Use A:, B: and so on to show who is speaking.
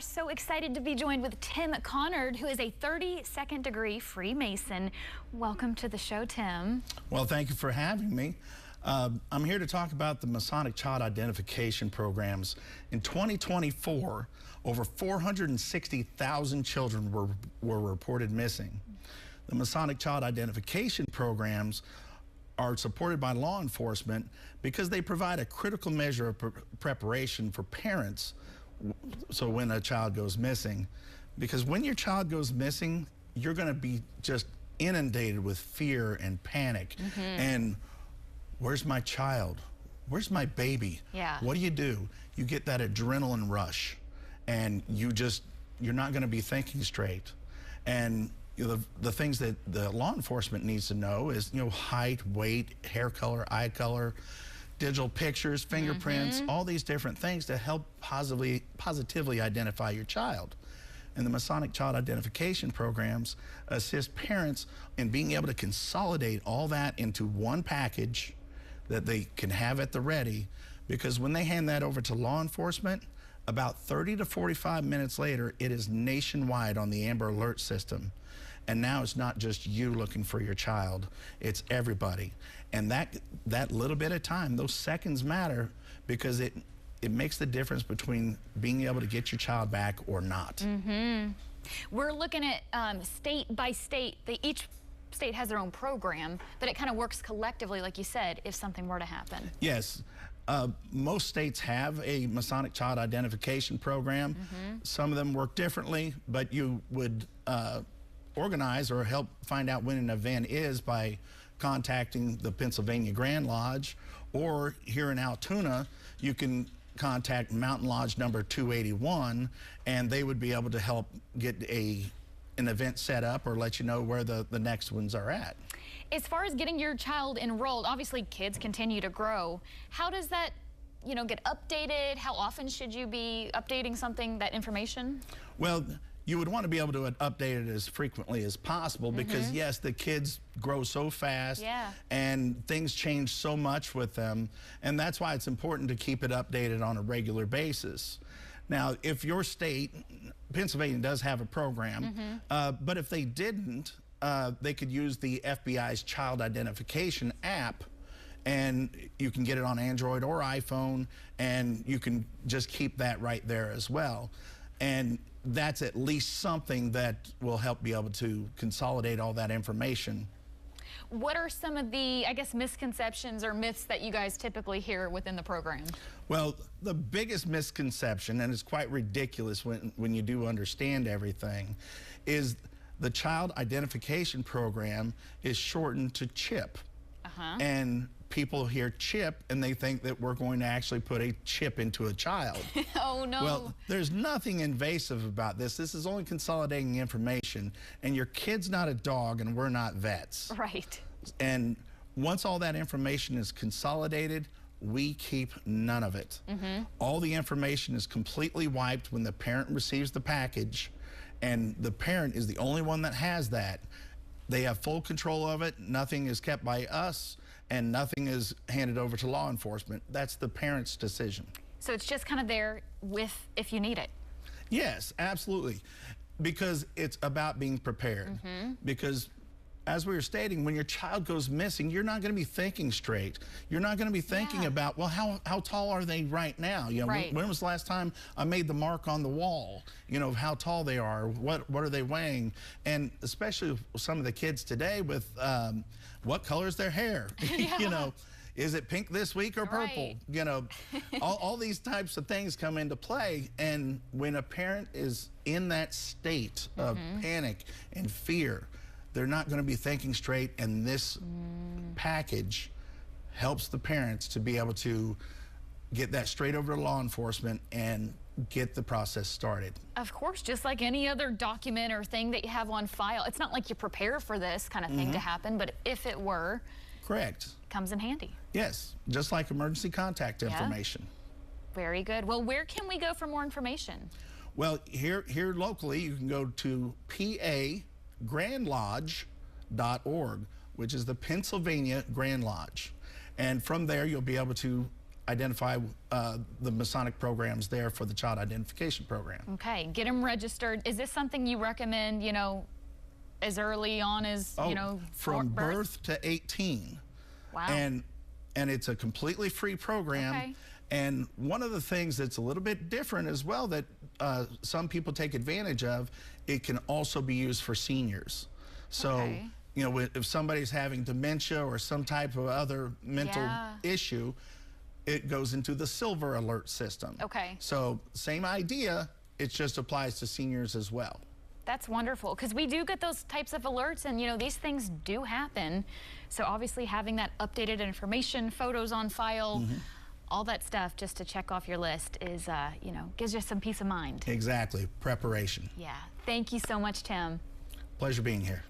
A: are so excited to be joined with Tim Connard, who is a 32nd degree Freemason. Welcome to the show, Tim.
B: Well, thank you for having me. I'm here to talk about the Masonic Child Identification Programs. In 2024, over 460,000 children were reported missing. The Masonic Child Identification Programs are supported by law enforcement because they provide a critical measure of preparation for parents so when a child goes missing. Because when your child goes missing, you're going to be just inundated with fear and panic. And where's my child? Where's my baby?
A: Yeah.
B: What do? You get that adrenaline rush, and you're not going to be thinking straight. And the things that the law enforcement needs to know is, height, weight, hair color, eye color, digital pictures, fingerprints, all these different things to help positively identify your child. And the Masonic Child Identification Programs assist parents in being able to consolidate all that into one package that they can have at the ready, because when they hand that over to law enforcement, about 30 to 45 minutes later, it is nationwide on the Amber Alert system. And now it's not just you looking for your child, it's everybody. And that little bit of time, those seconds matter, because it makes the difference between being able to get your child back or not.
A: We're looking at state by state. Each state has their own program, but it kind of works collectively, like you said, if something were to happen.
B: Yes. Most states have a Masonic Child Identification Program. Some of them work differently, but you would organize or help find out when an event is by contacting the Pennsylvania Grand Lodge, or here in Altoona, you can contact Mountain Lodge number 281, and they would be able to help get an event set up or let you know where the next ones are at.
A: As far as getting your child enrolled, obviously kids continue to grow. How does that, get updated? How often should you be updating that information?
B: Well, you would want to be able to update it as frequently as possible, because yes, the kids grow so fast and things change so much with them, and that's why it's important to keep it updated on a regular basis. Now, if your state, Pennsylvania does have a program, but if they didn't, they could use the FBI's Child Identification app, and you can get it on Android or iPhone, and you can just keep that right there as well. And that's at least something that will help be able to consolidate all that information.
A: What are some of the, misconceptions or myths that you guys typically hear within the program?
B: Well, the biggest misconception, and it's quite ridiculous when you do understand everything, is the Child Identification Program is shortened to CHIP. And people hear CHIP and they think that we're going to actually put a chip into a child.
A: Oh, no.
B: Well, there's nothing invasive about this. This is only consolidating information, and your kid's not a dog and we're not vets.
A: Right.
B: And once all that information is consolidated, we keep none of it. All the information is completely wiped when the parent receives the package, and the parent is the only one that has that. They have full control of it. Nothing is kept by us, and nothing is handed over to law enforcement. That's the parent's decision.
A: So it's just kind of there if you need it.
B: Yes, absolutely. Because it's about being prepared. Because as we were stating, when your child goes missing, you're not going to be thinking straight. You're not going to be thinking about, well, how tall are they right now? When was the last time I made the mark on the wall? How tall they are, what are they weighing? And especially some of the kids today with what color is their hair? Is it pink this week or purple? All these types of things come into play. And when a parent is in that state of panic and fear, they're not going to be thinking straight, and this package helps the parents to be able to get that straight over to law enforcement and get the process started.
A: Of course, just like any other document or thing that you have on file. It's not like you prepare for this kind of thing to happen, but if it were,
B: correct,
A: comes in handy.
B: Yes, just like emergency contact information.
A: Very good. Well, where can we go for more information?
B: Well, here locally, you can go to PAGrandlodge.org, which is the Pennsylvania Grand Lodge. And from there, you'll be able to identify the Masonic programs there for the child identification program.
A: Okay, get them registered. Is this something you recommend, you know, as early on as, you know,
B: from birth to 18.
A: Wow.
B: And it's a completely free program.
A: Okay.
B: And one of the things that's a little bit different as well that some people take advantage of, it can also be used for seniors. So,
A: Okay.
B: you know, if somebody's having dementia or some type of other mental
A: Yeah.
B: issue, it goes into the Silver Alert system.
A: Okay.
B: So same idea, it just applies to seniors as well.
A: That's wonderful, because we do get those types of alerts, and you know, these things do happen. So obviously having that updated information, photos on file, all that stuff just to check off your list is, you know, gives you some peace of mind.
B: Exactly, preparation.
A: Yeah. Thank you so much, Tim.
B: Pleasure being here.